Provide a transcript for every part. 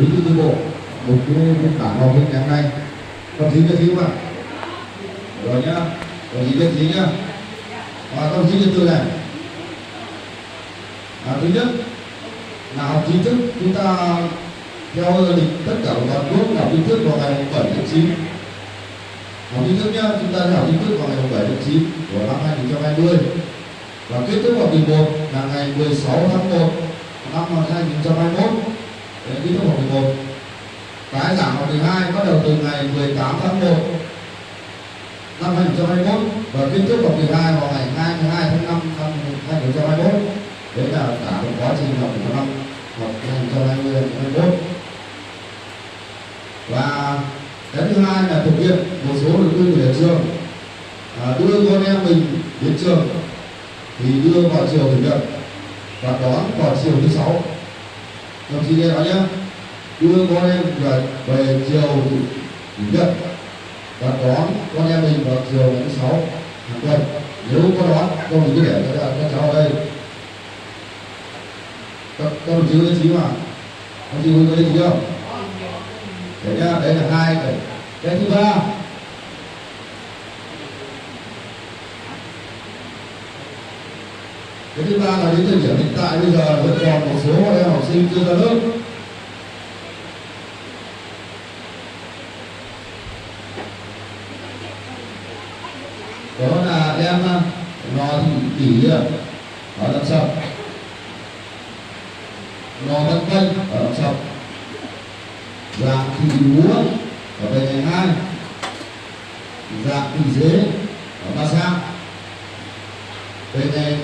bí thư chi bộ một cái bản họp hình ngày hôm nay. Đồng chí viết thiếu mà rồi nhá, đồng chí viết gì nhá. Đồng chí viết từ này. Thứ nhất là học chính thức, chúng ta theo lịch tất cả toàn quốc học chính thức vào ngày 7 tháng 9. Học chính thức nhá, chúng ta sẽ học chính thức vào ngày 7 tháng 9 của năm 2020 và kết thúc học kỳ 1 là ngày 16 tháng 1 năm 2021. Đấy, kết thúc học kỳ 1. Tái giảng học kỳ 2 bắt đầu từ ngày 18 tháng 1 năm 2021 và kết thúc học kỳ 2 vào ngày 22 tháng 5 năm 2021. Đấy là cả một quá trình học của năm học 2020-2021. Và cái thứ hai là thực hiện một số nội dung của nhà trường, đưa con em mình đến trường thì đưa vào chiều chủ nhật và đón vào chiều thứ 6. Đồng chí nghe nói nhé, đưa con em về chiều chủ nhật và đón con em mình vào chiều ngày thứ 6 hàng tuần. Nếu có đón, không thì cứ để các cháu ở đây. Các đồng chí có ý mà, đồng chí có ý không? Đấy nhá, đấy là hai cái thứ ba. Cái thứ ba là đến thời điểm hiện tại bây giờ vẫn còn một số em học sinh chưa ra lớp. Đó là em Lò Thị Kỷ ở Lâm Sập, Lò Văn Vinh ở Lâm Sập, Dạng Thị Múa ở về ngày 2, Dạng Thị Dế ở Ba Sa. Về ngày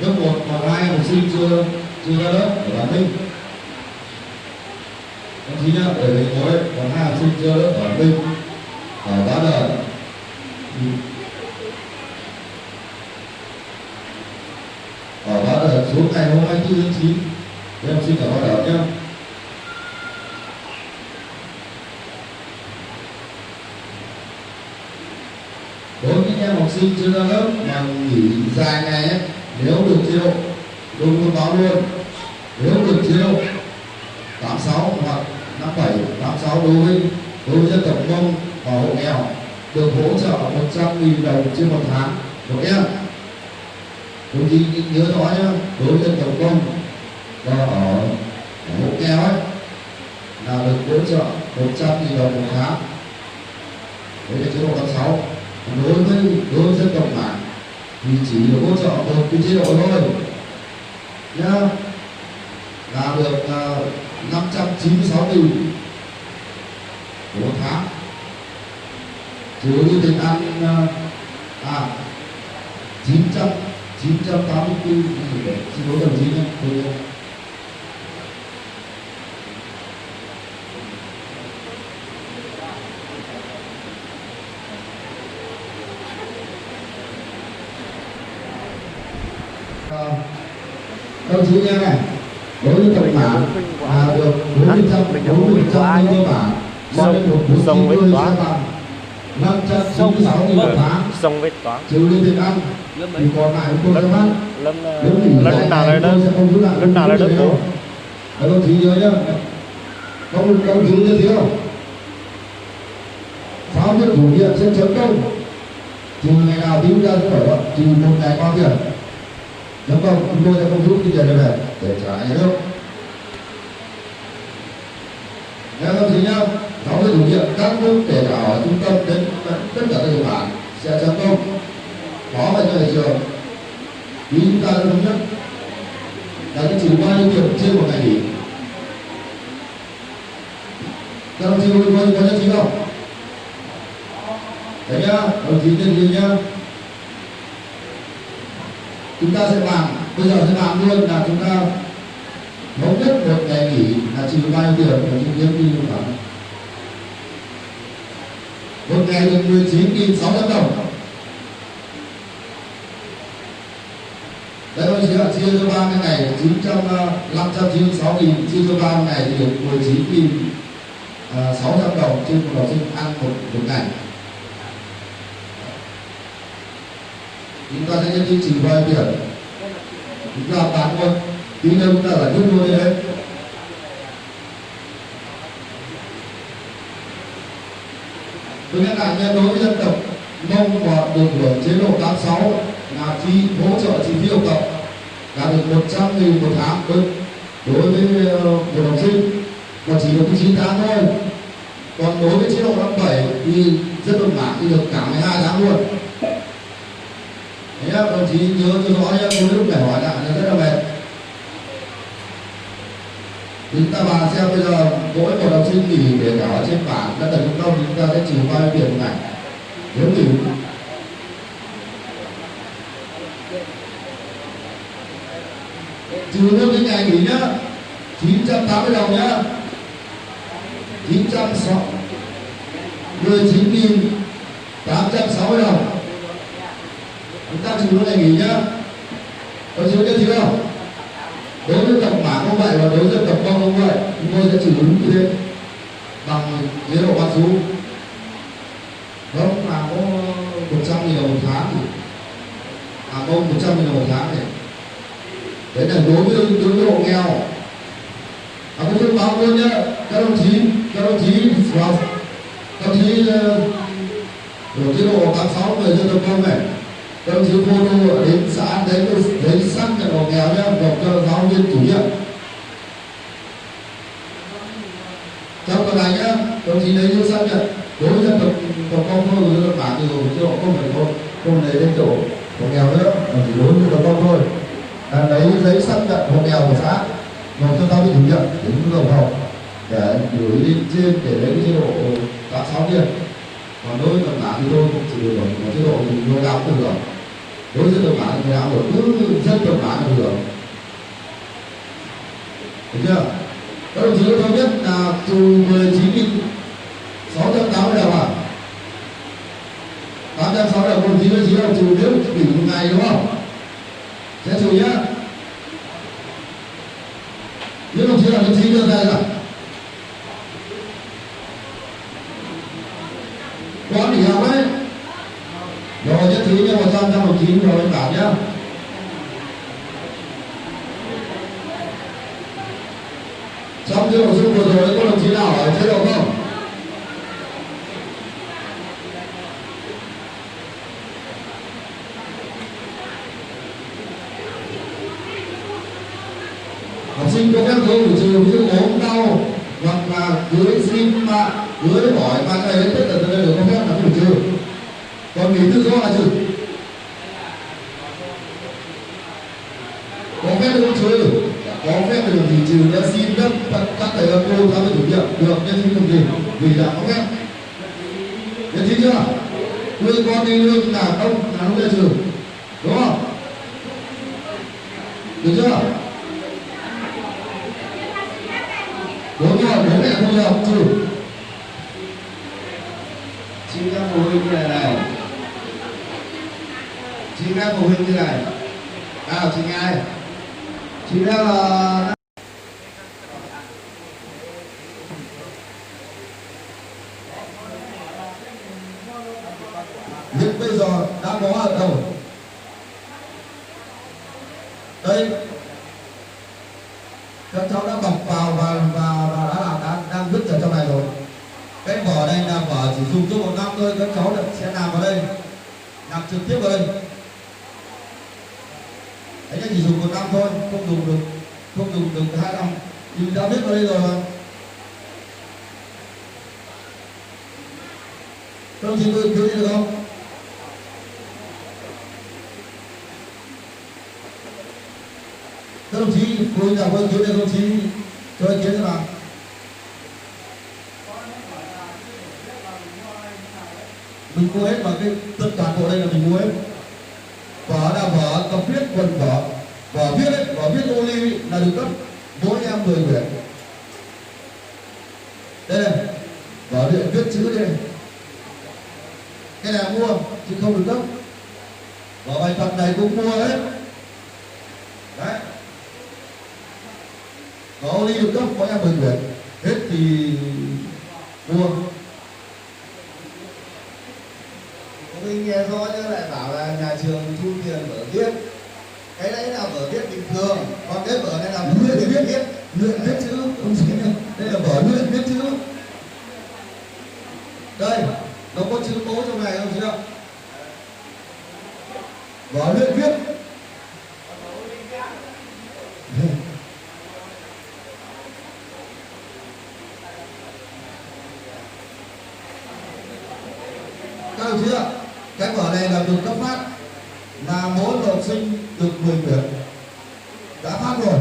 lớp 1 còn 2 học sinh chưa ra lớp ở Bà Minh. Đồng chí nhá, ở về ngồi còn 2 học sinh chưa lớp ở Bà Minh, ở Bá Đờ. Ở Bá Đờ xuống ngày hôm 24 tháng 9. Các học sinh ở Bá Đờ nhá. Đối với những em học sinh chưa ra lớp mà nghỉ dài ngày ấy, nếu được chế độ, tôi muốn báo luôn, nếu được chế độ 86 hoặc 57, 86 đối với dân tộc Mông và hộ nghèo được hỗ trợ 100.000 đồng trên một tháng một em. Đồng chí nhớ rõ nhé, đối với dân tộc Mông và ở hộ nghèo ấy là được hỗ trợ 100.000 đồng một tháng. Đấy là chế độ 86. Đối với dân tộc Mảng thì chỉ được hỗ trợ một cái chế độ thôi nhá, là được 596.000 một tháng, trừ như tiền ăn 984. Xin lỗi đồng chí nhé. Đồng chí nghe này, đối với tổng bản được 40% cơ bản, bao nhiêu một sông với toán 596.000 một tháng, sông với toán trừ lên tiền ăn thì còn lại tôi sẽ phát lần nào là đất bố. Đồng chí nhớ nhá, đồng chí nhớ thiếu giáo viên chủ nhiệm sẽ chấm công trừ ngày nào tính ra sẽ phải đó, trừ một ngày bao tiền. Nếu không, chúng tôi sẽ không rút cái tiền này về để trả nhà nước. Nghe không gì nhá, giáo viên chủ nhiệm các nước kể cả ở trung tâm đến tất cả các địa bản sẽ chấm công có về cho nhà trường. Vì chúng ta đã thống nhất là cái trừ bao nhiêu tiền trên một ngày nghỉ. Các đồng chí có nhất trí không? Đấy nhá, đồng chí tên gì nhá. Chúng ta sẽ làm, bây giờ sẽ làm luôn là chúng ta thống nhất một ngày nghỉ là trừ bao nhiêu tiền và trừ kiếm đi luôn cả. Một ngày được 19.600 đồng. Đấy các chị ạ, chia cho 30 ngày 596.000 chia cho 30 ngày thì được 19.600 đồng trên một học sinh ăn một ngày. Chúng ta sẽ đi trừ bao nhiêu tiền, chúng ta bán luôn, tí nữa chúng ta giải quyết luôn đi đấy tôi nhắc lại nhé, đối với dân tộc Mông và được hưởng chế độ 86 là chi hỗ trợ chi phí học tập là được 100.000 một tháng đối với một học sinh, mà chỉ được 9 tháng thôi. Còn đối với chế độ 57 thì dân tộc Mảng thì được cả 12 tháng luôn. Đấy, đồng chí nhớ cho rõ nhé, tôi lúc này hỏi lại là rất là mệt. Thì chúng ta bàn xem bây giờ mỗi một học sinh nghỉ để cả ở trên bảng đã tận công thì chúng ta sẽ trừ bao nhiêu tiền một ngày nếu nghỉ. Trừ lương cái ngày nghỉ nhá, 980 đồng nhá, 19.860 đồng. Chúng ta trừ lương ngày nghỉ nhá. Có chịu chưa chưa? Đối với tộc Mảng không vậy và đối với tộc Mông không vậy, chúng tôi sẽ trừ đúng như thế bằng chế độ bát số. Không là có 100.000 đồng một tháng thì Mông 100.000 đồng một tháng này. Đấy là đối với hộ nghèo. Cũng thông báo luôn nhé, các đồng chí vào các đồng chí của chế độ 86 người dân tộc Mông này, các đồng chí photo đến xã đấy xác nhận hộ nghèo nhé, nộp cho giáo viên chủ nhiệm. Trong tuần này nhé, đồng chí lấy cho xác nhận đối với dân tộc Mông thôi, dân tộc Mảng từ chế độ không phải không lấy đến chỗ hộ nghèo nữa, chỉ đối với dân tộc Mông thôi. Lấy giấy xác nhận hộ nghèo của xã nộp cho giáo viên chủ nhiệm đến đồng học để gửi lên trên để lấy cái chế độ 86 kia. Còn đối với tộc Mảng thì tôi cũng chỉ được hưởng chế độ thì người nào cũng được hưởng. Đối với dân tộc Mảng thì người nào hưởng, cứ dân tộc Mảng được hưởng. Được chưa? Các đồng chí có biết là trừ 19.680 đồng à? 860 đồng, đồng chí có chỉ là trừ nếu nghỉ một ngày đúng không? Sẽ trừ nhá. Nếu đồng chí là đồng chí đưa ra là có nghỉ học đấy. Rồi nhất trí cho 100 đồng chí rồi bảo nhá. Trong cái nội dung vừa rồi có đồng chí nào ở chế độ không? Học sinh có phép thôi trừ ví dụ ốm đau hoặc là cưới xin mà cưới hỏi mà cái hết tất cả đều có phép là không trừ. Còn nghỉ tự do là trừ. Có phép được không trừ? Có phép được thì trừ đã xin các thầy các cô giáo viên chủ nhiệm được nhân xin không gì vì là có phép. Nhận thấy chưa? Nuôi con đi lương là không để trừ, đúng không? Được chưa? Đúng rồi, bố mẹ không được trừ. Xin các phụ huynh như này. Xin các phụ huynh như này. Chị ai? Chị đang là nhưng bây giờ đã có ở đâu? Đây, các cháu đã bọc vào và đang vứt ở trong này rồi. Cái vở đây là vở chỉ dùng cho một năm thôi, các cháu sẽ làm vào đây, làm trực tiếp vào đây. Đấy là chỉ dùng một năm thôi, không dùng được 2 năm. Thì mình đã biết vào đây rồi mà. Các đồng chí cứ được không? Các đồng chí cô nhà vâng cứu đây, các đồng chí cho ý kiến thế nào? Mình mua hết mà cái tất cả bộ đây là mình mua hết. Vở là vở tập viết, quần vở viết ấy, vở viết ô ly là được cấp mỗi em 10 quyển. Đây này, vở viết chữ đây này. Cái này mua chứ không được cấp. Vở bài tập này cũng mua hết. Đấy. Vở ô ly được cấp mỗi em 10 quyển. Hết thì mua. Mình nghe rõ chứ lại bảo là nhà trường thu tiền vở viết. Cái đấy là vở viết bình thường, còn cái vở này là vở luyện viết chữ, không chỉ đây là vở luyện viết chữ. Đây, đồng chữ bố trong này không chưa? Vở luyện viết. Các đồng chí ạ, cái vở này là được cấp phát, là mỗi học sinh được 10 quyển, đã phát rồi.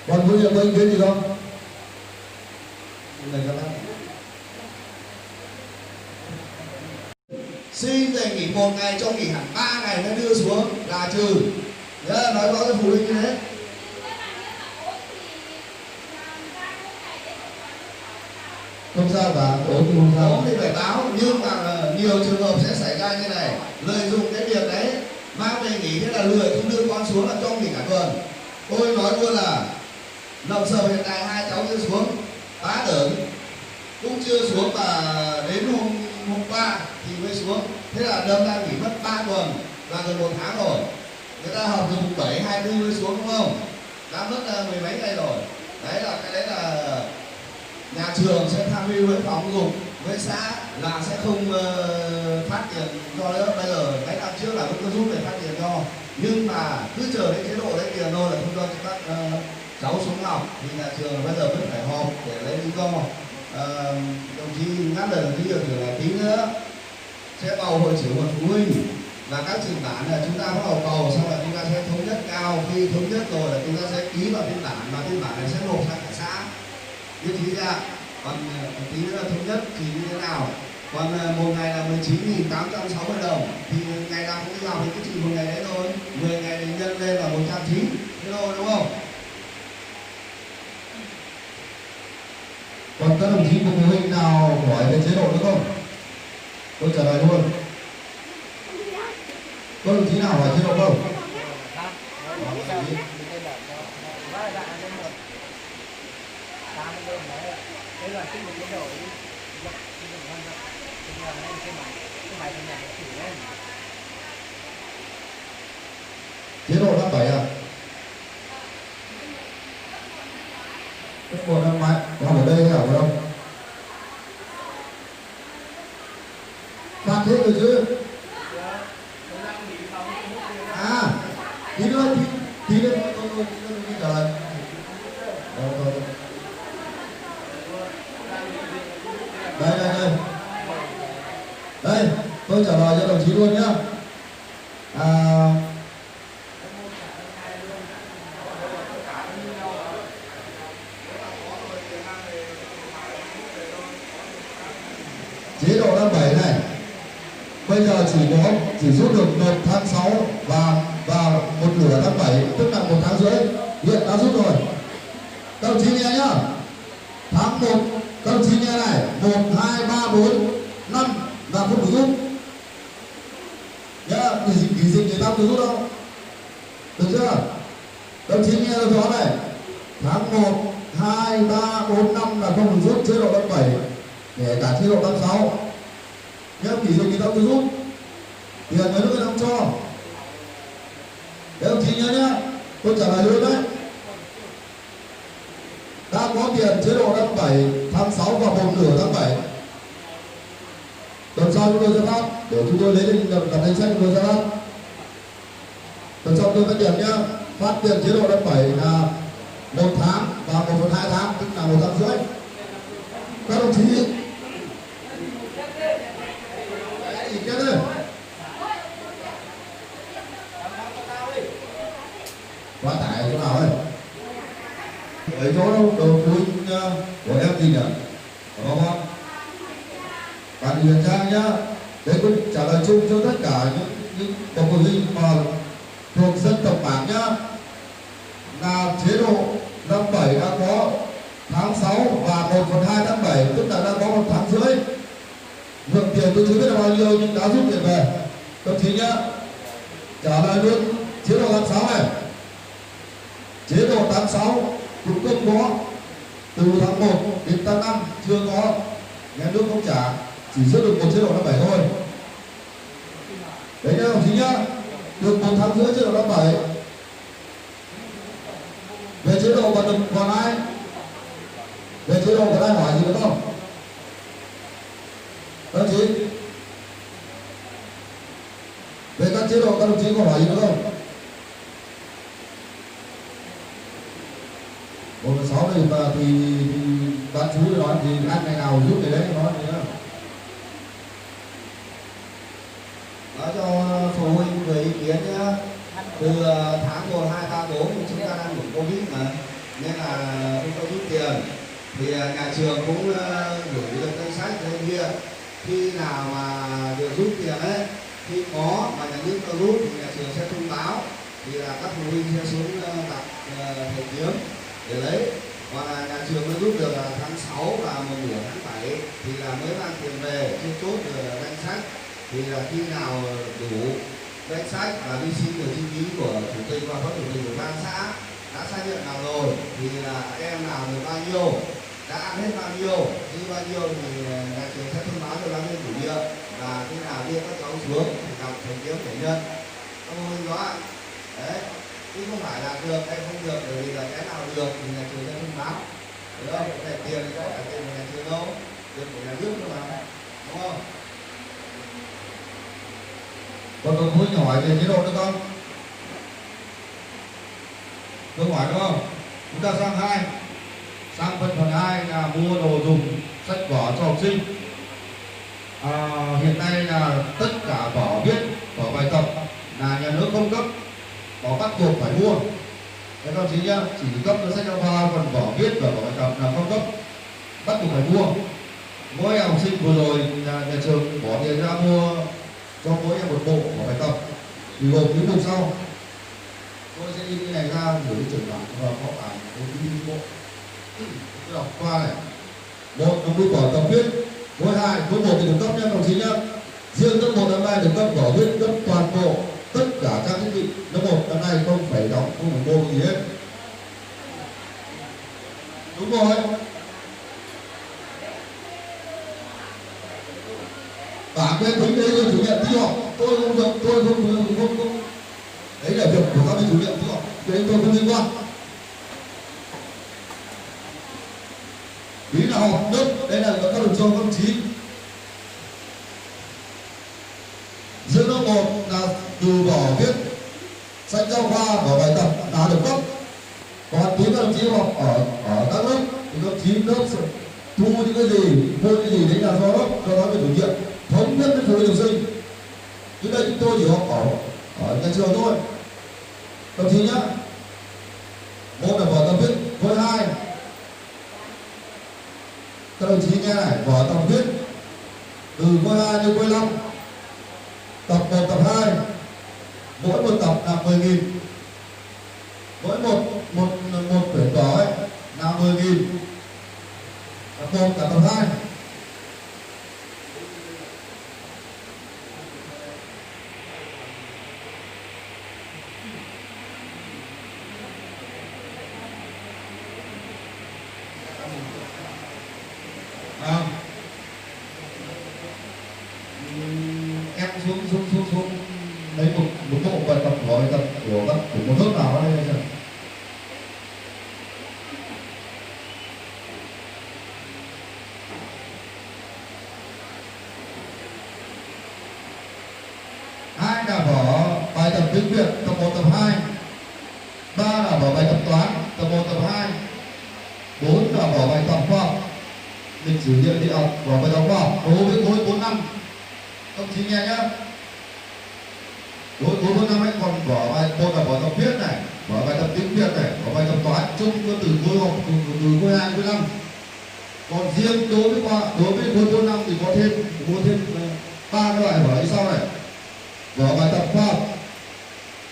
Còn bây giờ có ý kiến gì không? Này các bạn. Xin thầy nghỉ 1 ngày cho nghỉ hẳn 3 ngày nó đưa xuống là trừ. Nhớ nói có cái phụ huynh như thế. Không sao cả, không sao. Thì phải báo, nhưng mà nhiều trường hợp sẽ xảy ra như này, lợi dụng cái việc đấy mang về nghỉ, thế là lười không đưa con xuống là cho nghỉ cả tuần. Tôi nói luôn là Lộc Sầu hiện tại 2 cháu chưa xuống, Bá Đởn cũng chưa xuống, và đến hôm qua thì mới xuống. Thế là đâm ra nghỉ mất 3 tuần, là gần 1 tháng rồi. Người ta học từ mùng 7, 24 mới xuống đúng không? Đã mất 10 mấy ngày rồi. Đấy là cái đấy là nhà trường sẽ tham mưu với phòng giáo dục với xã là sẽ không phát tiền cho nữa. Bây giờ cái năm trước là vẫn giúp để phát tiền cho, nhưng mà cứ chờ đến chế độ lấy tiền thôi là không cho các cháu xuống học, thì nhà trường bây giờ vẫn phải họp để lấy lý do. Đồng chí ngắt lời đồng chí điều trưởng là tí nữa sẽ bầu hội trưởng một phụ huynh, và các trường bản là chúng ta bắt đầu bầu, xong là chúng ta sẽ thống nhất cao, khi thống nhất rồi là chúng ta sẽ ký vào biên bản, và biên bản này sẽ nộp sang cả xã như thế ra. Còn tí nữa thống nhất thì như thế nào. Còn một ngày là 19.860 đồng, thì ngày nào cũng đi học thì cứ chỉ một ngày đấy thôi, 10 ngày thì nhân lên là 190 thế thôi, đúng không? Còn các đồng chí phụ huynh nào hỏi về chế độ nữa không? Tôi trả lời luôn. Có đồng chí nào hỏi chế độ không? Chế độ năm 7 à? Cái một năm ngoái học ở đây hay học ở đâu? Phát thế rồi chứ? À, tí nữa tôi trả lời. Đây, tôi trả lời cho đồng chí luôn nhá. Chế độ năm 7 này bây giờ chỉ rút được 1 tháng 6 và một nửa tháng 7, tức là 1 tháng rưỡi, hiện đã rút rồi. Các đồng chí nghe nhá. Tháng 1 các đồng chí nghe này, 1, 2, 3, 4, 5 là không được rút nhá. Nghỉ dịch người ta không được rút đâu, được chưa? Các đồng chí nghe rõ này, tháng 1, 2, 3, 4, 5 là không được rút chế độ năm 7, kể cả chế độ năm 6 nhá. Nghỉ dịch người ta không được rút, tiền nhà nước người ta không cho. Các đồng chí nhớ nhá, tôi trả lời luôn đấy. Đã có tiền chế độ năm 7 tháng 6 và một nửa tháng 7. Tuần sau chúng tôi sẽ phát, để chúng tôi lấy lên đặt danh sách chúng tôi sẽ phát. Tuần sau tôi phát tiền nhá. Phát tiền chế độ năm 7 là 1 tháng và 1/2 tháng, tức là 1 tháng rưỡi. Các đồng chí ý kiến đây. Quá tải ở chỗ nào ấy? Ở chỗ đâu? Đầu cuối của em gì nhỉ? Có không? Bạn Huyền Trang nhá. Đấy cũng trả lời chung cho tất cả những bậc phụ huynh mà thuộc dân tộc Mảng nhá. Là chế độ năm 7 đã có tháng 6 và 1/2 tháng 7, tức là đã có 1 tháng rưỡi. Lượng tiền tôi chưa biết là bao nhiêu nhưng đã rút tiền về. Các chị nhá. Trả lời luôn chế độ tháng 6 này. Chế độ tháng 6 cũng không có, từ tháng 1 đến tháng 5 chưa có, nhà nước không trả, chỉ rút được một chế độ năm 7 thôi. Đấy nhá đồng chí nhá, được 1 tháng rưỡi chế độ năm 7. Về chế độ còn ai? Về chế độ còn ai hỏi gì nữa không? Các đồng chí, về các chế độ các đồng chí có hỏi gì nữa không? 1/6 này và thì bán chú nói thì ăn ngày nào giúp cái đấy nói gì nữa. Nói cho phụ huynh về ý kiến nhé. Từ tháng 1, 2, 3, 4 thì chúng ta đang bị Covid mà, nên là không có rút tiền. Thì nhà trường cũng gửi được danh sách lên kia. Khi nào mà được rút tiền ấy, khi có mà nhà nước cho rút thì nhà trường sẽ thông báo. Thì là các phụ huynh sẽ xuống đặt thầy kiếm để lấy. Còn là nhà trường mới rút được là tháng 6 và một nửa tháng 7 thì là mới mang tiền về, chưa chốt được danh sách. Thì là khi nào đủ danh sách và vi xin được chi phí của chủ tịch và phó chủ tịch của ban xã đã xác nhận nào rồi thì là các em nào được bao nhiêu, đã ăn hết bao nhiêu, như bao nhiêu thì nhà trường sẽ thông báo cho giáo viên chủ nhiệm và khi nào đưa các cháu xuống thì đọc thành kiếm thể nhân các mô hình đó ạ. Đấy, chứ không phải là được hay không được, bởi vì là cái nào được thì nhà trường sẽ thông báo, đúng không? Cái tiền thì có phải tiền của nhà trường đâu, tiền của nhà nước thôi mà, đúng không? Còn tôi muốn hỏi về chế độ nữa không? Tôi hỏi đúng không? Chúng ta sang phần 2 là mua đồ dùng sách vở cho học sinh. Hiện nay là tất cả vở viết, vở bài tập là nhà nước không cấp, có bắt buộc phải mua. Các đồng chí nhá, chỉ cấp cho sách giáo khoa, còn vở viết và vở bài tập là không cấp, bắt buộc phải mua. Mỗi học sinh vừa rồi nhà trường bỏ tiền ra mua cho mỗi em một bộ vở bài tập, thì gồm những mục sau. Tôi sẽ in cái này ra gửi trưởng đoàn và có cả một cái bộ. Tôi đọc qua này. Một là mua vở tập viết, mỗi một thì được cấp nhé đồng chí nhé. Riêng lớp 1 năm nay được cấp vở viết cấp toàn bộ tất cả các thiết bị. Lớp 1 năm nay không phải đóng, không phải mua gì hết. Đúng rồi. Cả cái tính đấy là chủ nhiệm đi học, tôi không được, tôi không. Đấy là việc của các vị chủ nhiệm đi học, cái đấy tôi không liên quan. Ý là học lớp, đây là các đồng chí. Giữa lớp 1 là từ vở viết, sách giáo khoa, vở bài tập đã được cấp. Còn tuyến các đồng chí học ở các lớp thì các đồng chí lớp thu những cái gì, mua cái gì đấy là do lớp, do nói về chủ nhiệm thống nhất với phụ huynh học sinh. Chứ đây chúng tôi chỉ học ở nhà trường thôi. Đồng chí nhá, một là vở tập viết, với 2 các đồng chí nghe này, vở tập viết từ khối 2 đến khối 5, tập 1, tập 2, mỗi một tập là 10.000, mỗi một quyển vở ấy là 10.000, tập 1 cả tập 2. Em xuống lấy một bộ bài tập của một lớp nào ở đây xem. Hai là vở bài tập tiếng Việt tập 1, tập 2. 3 là vở bài tập toán tập 1, tập 2. 4 là vở bài tập khoa học lịch sử địa học, vở bài tập khoa học đối với khối 4 năm. Các chị nghe nhá, đối 4 năm ấy còn vở bài một là vở tập viết này, vở bài tập tiếng Việt này, vở bài tập toán chung cho từ khối học từ khối 2 khối 5. Còn riêng đối với khối 4 năm thì có thêm 3 cái loại vở như sau này: vở bài tập khoa học,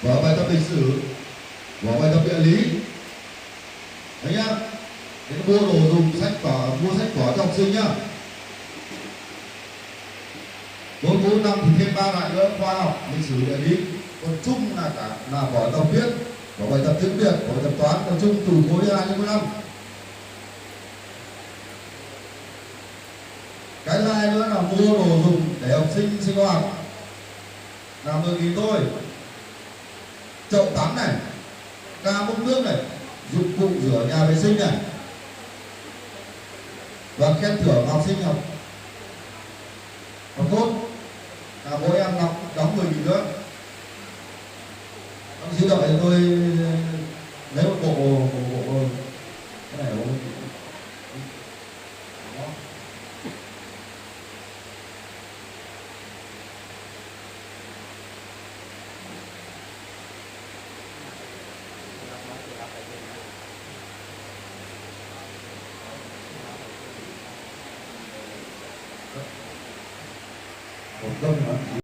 vở bài tập lịch sử, vở bài tập địa lý. Đấy nhá. Đến mua đồ dùng mua sách vở cho học sinh nhá. Mỗi 4 năm thì thêm 3 loại nữa: khoa học, lịch sử, địa lý. Còn chung là vở tập viết, vở bài tập tiếng Việt, vở bài tập toán, còn chung từ khối 2 đến khối 5. Cái thứ hai nữa là mua đồ dùng để học sinh sinh hoạt là 10.000 thôi. Chậu tắm này, ca múc nước này, dụng cụ rửa nhà vệ sinh này, và khen thưởng học sinh học tốt. Mỗi em đóng 10.000 nữa. Ông chỉ đợi tôi lấy một bộ cái này không? Một cân hả?